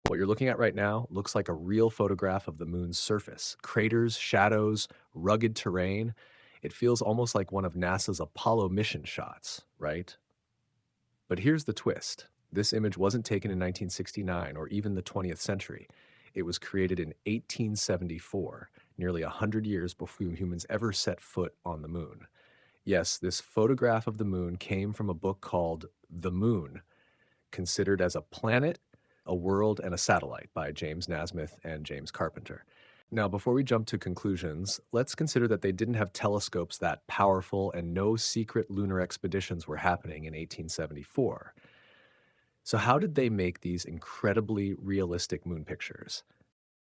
What you're looking at right now looks like a real photograph of the moon's surface. Craters, shadows, rugged terrain. It feels almost like one of NASA's Apollo mission shots, right? But here's the twist. This image wasn't taken in 1969 or even the 20th century. It was created in 1874, nearly 100 years before humans ever set foot on the moon. Yes, this photograph of the moon came from a book called The Moon, considered as a planet, a world, and a satellite by James Nasmyth and James Carpenter. Now, before we jump to conclusions, let's consider that they didn't have telescopes that powerful and no secret lunar expeditions were happening in 1874. So how did they make these incredibly realistic moon pictures?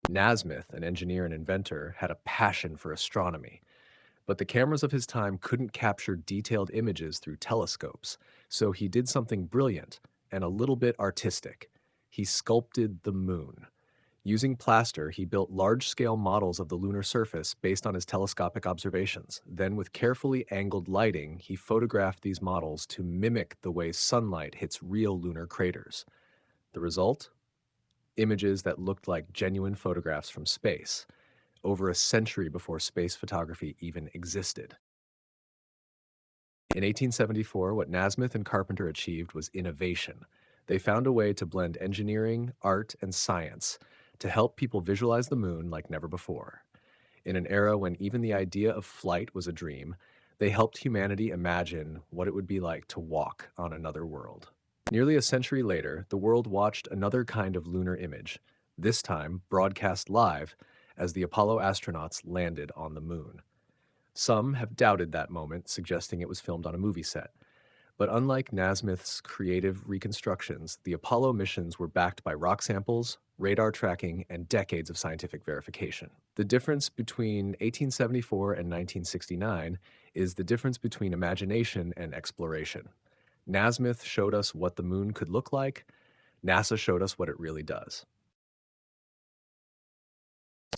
Nasmyth, an engineer and inventor, had a passion for astronomy, but the cameras of his time couldn't capture detailed images through telescopes, so he did something brilliant and a little bit artistic. He sculpted the moon. Using plaster, he built large-scale models of the lunar surface based on his telescopic observations. Then, with carefully angled lighting, he photographed these models to mimic the way sunlight hits real lunar craters. The result? Images that looked like genuine photographs from space, over a century before space photography even existed. In 1874, what Nasmyth and Carpenter achieved was innovation. They found a way to blend engineering, art, and science to help people visualize the moon like never before. In an era when even the idea of flight was a dream, they helped humanity imagine what it would be like to walk on another world. Nearly a century later, the world watched another kind of lunar image, this time broadcast live as the Apollo astronauts landed on the moon. Some have doubted that moment, suggesting it was filmed on a movie set. But unlike Nasmyth's creative reconstructions, the Apollo missions were backed by rock samples, radar tracking, and decades of scientific verification. The difference between 1874 and 1969 is the difference between imagination and exploration. Nasmyth showed us what the moon could look like. NASA showed us what it really does.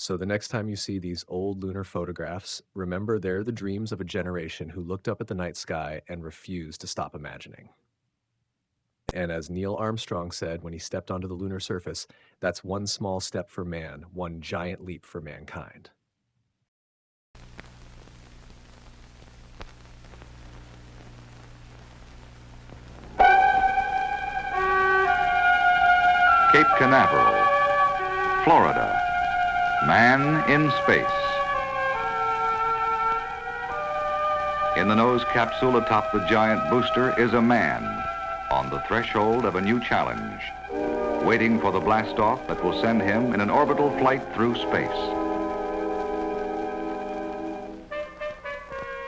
So the next time you see these old lunar photographs, remember they're the dreams of a generation who looked up at the night sky and refused to stop imagining. And as Neil Armstrong said when he stepped onto the lunar surface, that's one small step for man, one giant leap for mankind. Cape Canaveral, Florida. Man in space. In the nose capsule atop the giant booster is a man on the threshold of a new challenge, waiting for the blastoff that will send him in an orbital flight through space.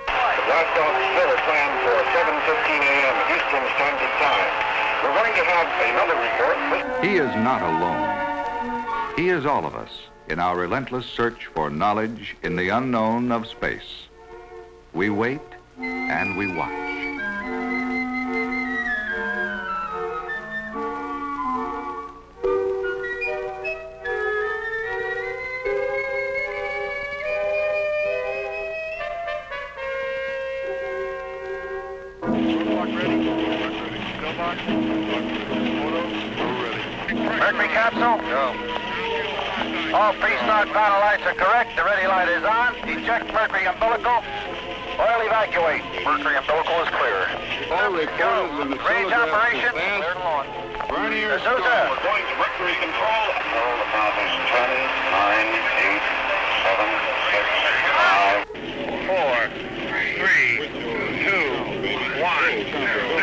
The blastoff is still planned for 7:15 a.m. Eastern Standard Time. We're going to have another report. He is not alone. He is all of us in our relentless search for knowledge in the unknown of space. We wait and we watch. Mercury capsule? Go. All pre-start panel lights are correct. The ready light is on. Eject Mercury umbilical. Oil evacuate. Mercury umbilical is clear. All recorders in the Range telegraph operation. advance. Cleared along. Vernier D'Souza. stall. We're going to Mercury control. Control the passes 10, 9, 8, 7, 6, 5, 4, 3, 2, 1, 0.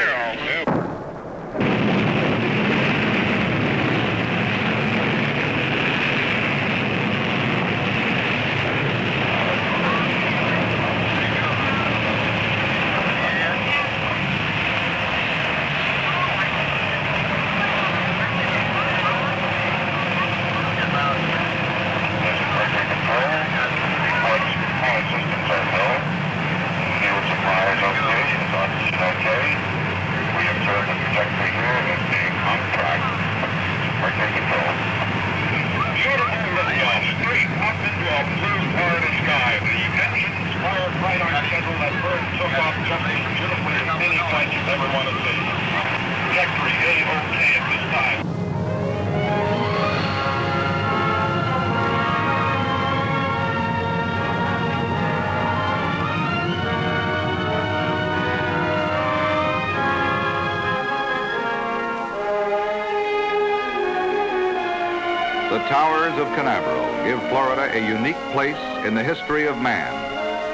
The towers of Canaveral give Florida a unique place in the history of man.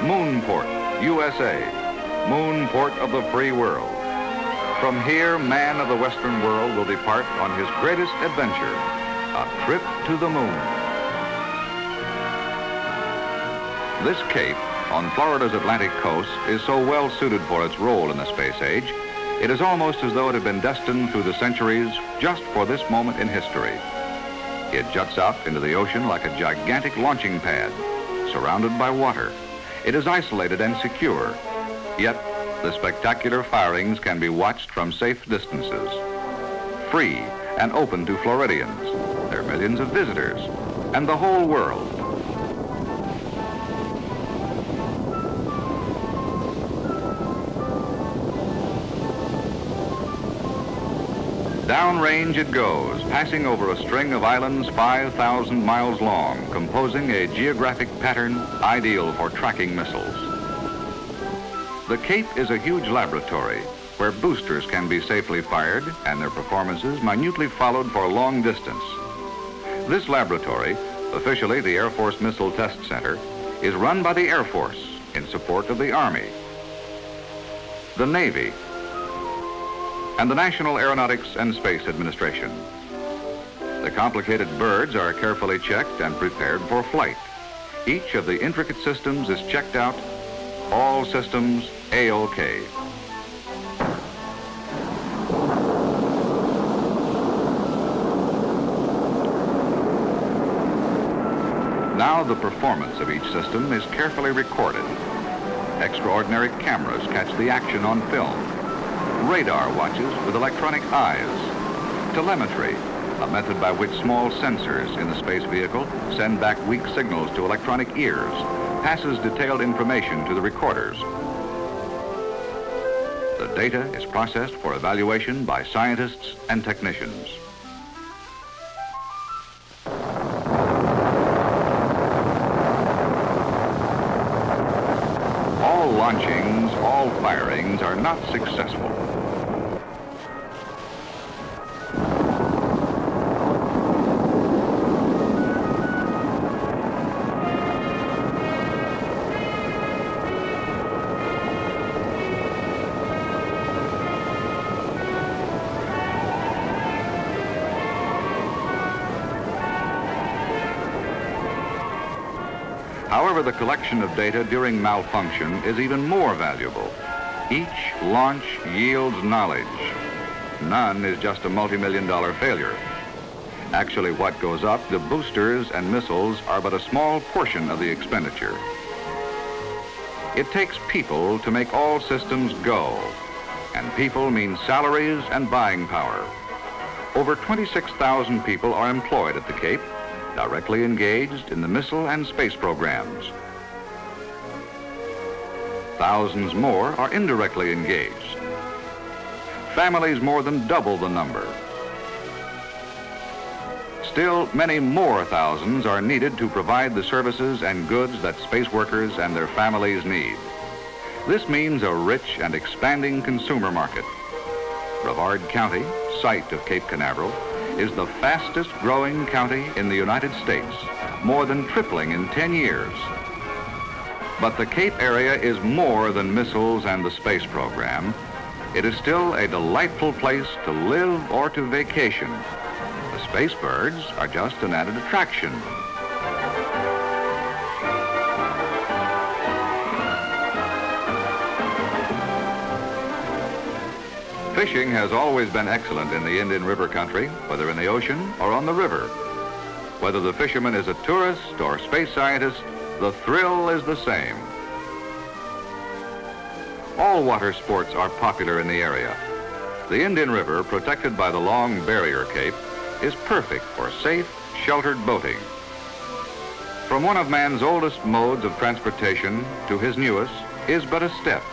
Moonport, USA, moonport of the free world. From here, man of the Western world will depart on his greatest adventure, a trip to the moon. This cape on Florida's Atlantic coast is so well suited for its role in the space age, it is almost as though it had been destined through the centuries just for this moment in history. It juts out into the ocean like a gigantic launching pad, surrounded by water. It is isolated and secure, yet the spectacular firings can be watched from safe distances. Free and open to Floridians, their millions of visitors, and the whole world. Downrange it goes, passing over a string of islands 5,000 miles long, composing a geographic pattern ideal for tracking missiles. The Cape is a huge laboratory where boosters can be safely fired and their performances minutely followed for a long distance. This laboratory, officially the Air Force Missile Test Center, is run by the Air Force in support of the Army, the Navy, and the National Aeronautics and Space Administration. The complicated birds are carefully checked and prepared for flight. Each of the intricate systems is checked out, all systems A-OK. Now the performance of each system is carefully recorded. Extraordinary cameras catch the action on film. Radar watches with electronic eyes. Telemetry, a method by which small sensors in the space vehicle send back weak signals to electronic ears, passes detailed information to the recorders. The data is processed for evaluation by scientists and technicians. All launchings, all firings are not successful. However, the collection of data during malfunction is even more valuable. Each launch yields knowledge. None is just a multi-million-dollar failure. Actually, what goes up, the boosters and missiles, are but a small portion of the expenditure. It takes people to make all systems go, and people mean salaries and buying power. Over 26,000 people are employed at the Cape, directly engaged in the missile and space programs. Thousands more are indirectly engaged. Families more than double the number. Still, many more thousands are needed to provide the services and goods that space workers and their families need. This means a rich and expanding consumer market. Brevard County, site of Cape Canaveral, is the fastest growing county in the United States, more than tripling in 10 years. But the Cape area is more than missiles and the space program. It is still a delightful place to live or to vacation. The space birds are just an added attraction. Fishing has always been excellent in the Indian River country, whether in the ocean or on the river. Whether the fisherman is a tourist or space scientist, the thrill is the same. All water sports are popular in the area. The Indian River, protected by the long barrier cape, is perfect for safe, sheltered boating. From one of man's oldest modes of transportation to his newest is but a step,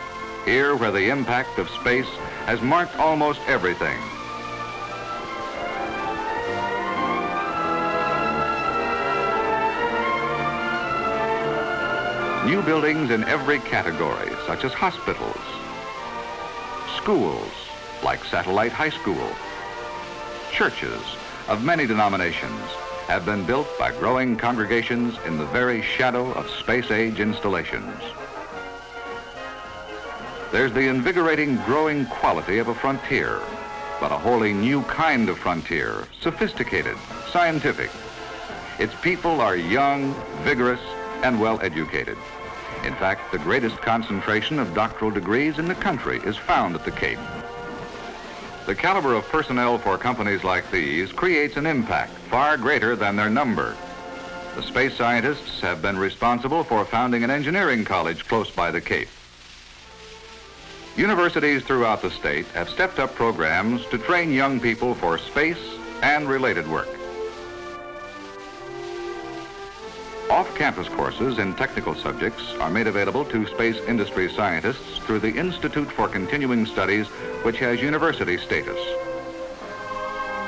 here where the impact of space has marked almost everything. New buildings in every category, such as hospitals, schools, like Satellite High School, churches of many denominations, have been built by growing congregations in the very shadow of space-age installations. There's the invigorating growing quality of a frontier, but a wholly new kind of frontier, sophisticated, scientific. Its people are young, vigorous, and well-educated. In fact, the greatest concentration of doctoral degrees in the country is found at the Cape. The caliber of personnel for companies like these creates an impact far greater than their number. The space scientists have been responsible for founding an engineering college close by the Cape. Universities throughout the state have stepped up programs to train young people for space and related work. Off-campus courses in technical subjects are made available to space industry scientists through the Institute for Continuing Studies, which has university status.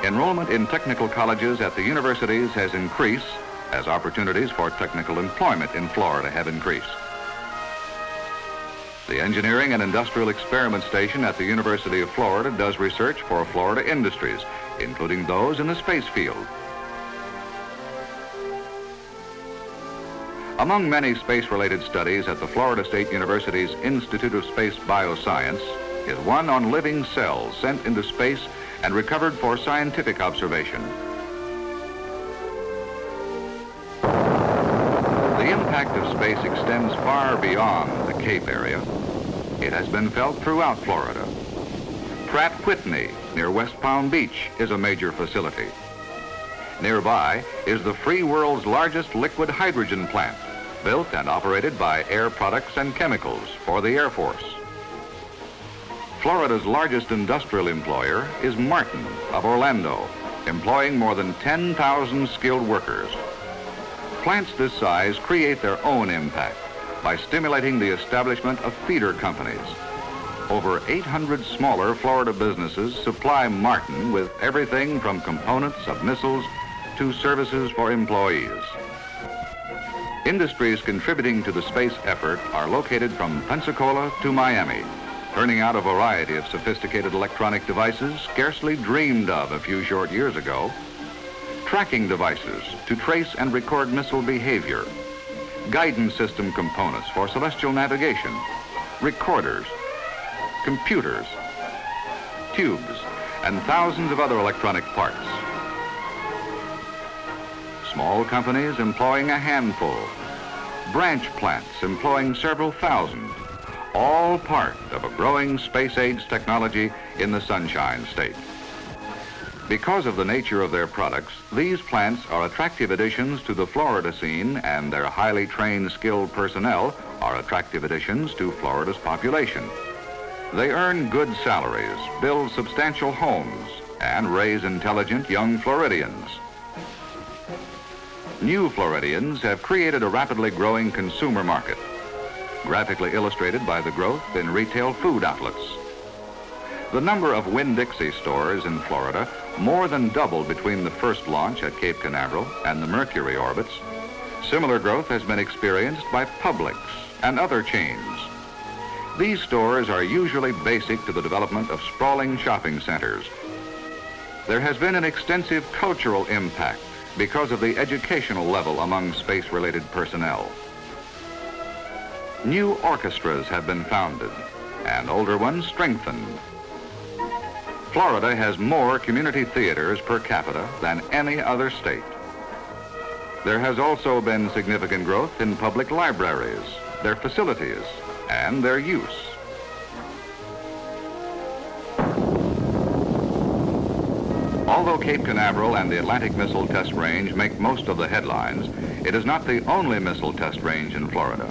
Enrollment in technical colleges at the universities has increased as opportunities for technical employment in Florida have increased. The Engineering and Industrial Experiment Station at the University of Florida does research for Florida industries, including those in the space field. Among many space-related studies at the Florida State University's Institute of Space Bioscience is one on living cells sent into space and recovered for scientific observation. The impact of space extends far beyond the Cape area. It has been felt throughout Florida. Pratt Whitney, near West Palm Beach, is a major facility. Nearby is the free world's largest liquid hydrogen plant, built and operated by Air Products and Chemicals for the Air Force. Florida's largest industrial employer is Martin of Orlando, employing more than 10,000 skilled workers. Plants this size create their own impact by stimulating the establishment of feeder companies. Over 800 smaller Florida businesses supply Martin with everything from components of missiles to services for employees. Industries contributing to the space effort are located from Pensacola to Miami, turning out a variety of sophisticated electronic devices scarcely dreamed of a few short years ago, tracking devices to trace and record missile behavior, guidance system components for celestial navigation, recorders, computers, tubes, and thousands of other electronic parts. Small companies employing a handful, branch plants employing several thousand, all part of a growing space-age technology in the Sunshine State. Because of the nature of their products, these plants are attractive additions to the Florida scene, and their highly trained, skilled personnel are attractive additions to Florida's population. They earn good salaries, build substantial homes, and raise intelligent young Floridians. New Floridians have created a rapidly growing consumer market, graphically illustrated by the growth in retail food outlets. The number of Winn-Dixie stores in Florida more than doubled between the first launch at Cape Canaveral and the Mercury orbits. Similar growth has been experienced by Publix and other chains. These stores are usually basic to the development of sprawling shopping centers. There has been an extensive cultural impact because of the educational level among space-related personnel. New orchestras have been founded and older ones strengthened. Florida has more community theaters per capita than any other state. There has also been significant growth in public libraries, their facilities, and their use. Although Cape Canaveral and the Atlantic Missile Test Range make most of the headlines, it is not the only missile test range in Florida.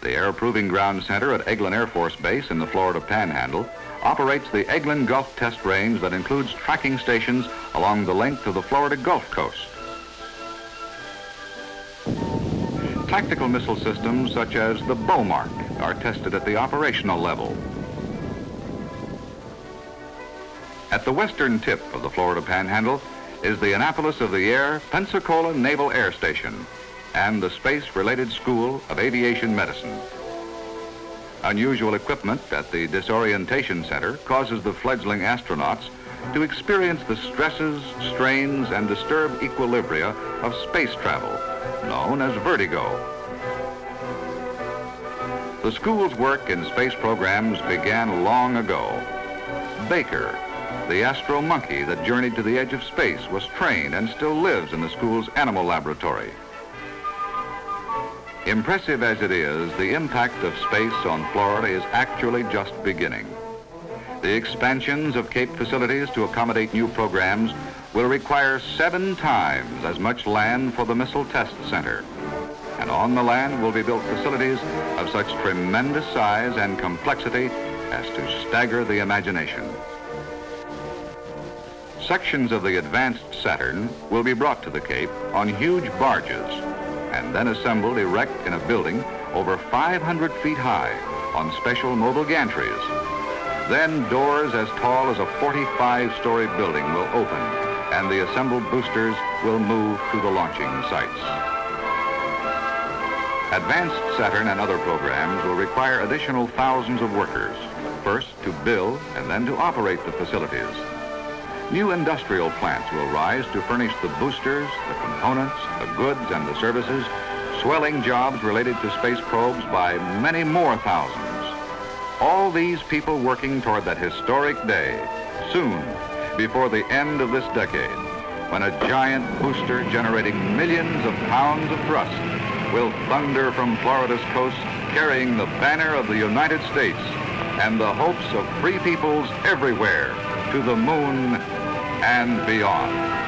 The Air Proving Ground Center at Eglin Air Force Base in the Florida Panhandle operates the Eglin Gulf Test Range that includes tracking stations along the length of the Florida Gulf Coast. Tactical missile systems such as the Beaumark are tested at the operational level. At the western tip of the Florida Panhandle is the Annapolis of the Air Pensacola Naval Air Station and the Space-Related School of Aviation Medicine. Unusual equipment at the Disorientation Center causes the fledgling astronauts to experience the stresses, strains, and disturbed equilibria of space travel, known as vertigo. The school's work in space programs began long ago. Baker, the astro monkey that journeyed to the edge of space, was trained and still lives in the school's animal laboratory. Impressive as it is, the impact of space on Florida is actually just beginning. The expansions of Cape facilities to accommodate new programs will require 7 times as much land for the Missile Test Center. And on the land will be built facilities of such tremendous size and complexity as to stagger the imagination. Sections of the advanced Saturn will be brought to the Cape on huge barges and then assembled erect in a building over 500 feet high on special mobile gantries. Then doors as tall as a 45-story building will open and the assembled boosters will move to the launching sites. Advanced Saturn and other programs will require additional thousands of workers, first to build and then to operate the facilities. New industrial plants will rise to furnish the boosters, the components, the goods, and the services, swelling jobs related to space probes by many more thousands. All these people working toward that historic day, soon, before the end of this decade, when a giant booster generating millions of pounds of thrust will thunder from Florida's coast, carrying the banner of the United States and the hopes of free peoples everywhere to the moon and beyond.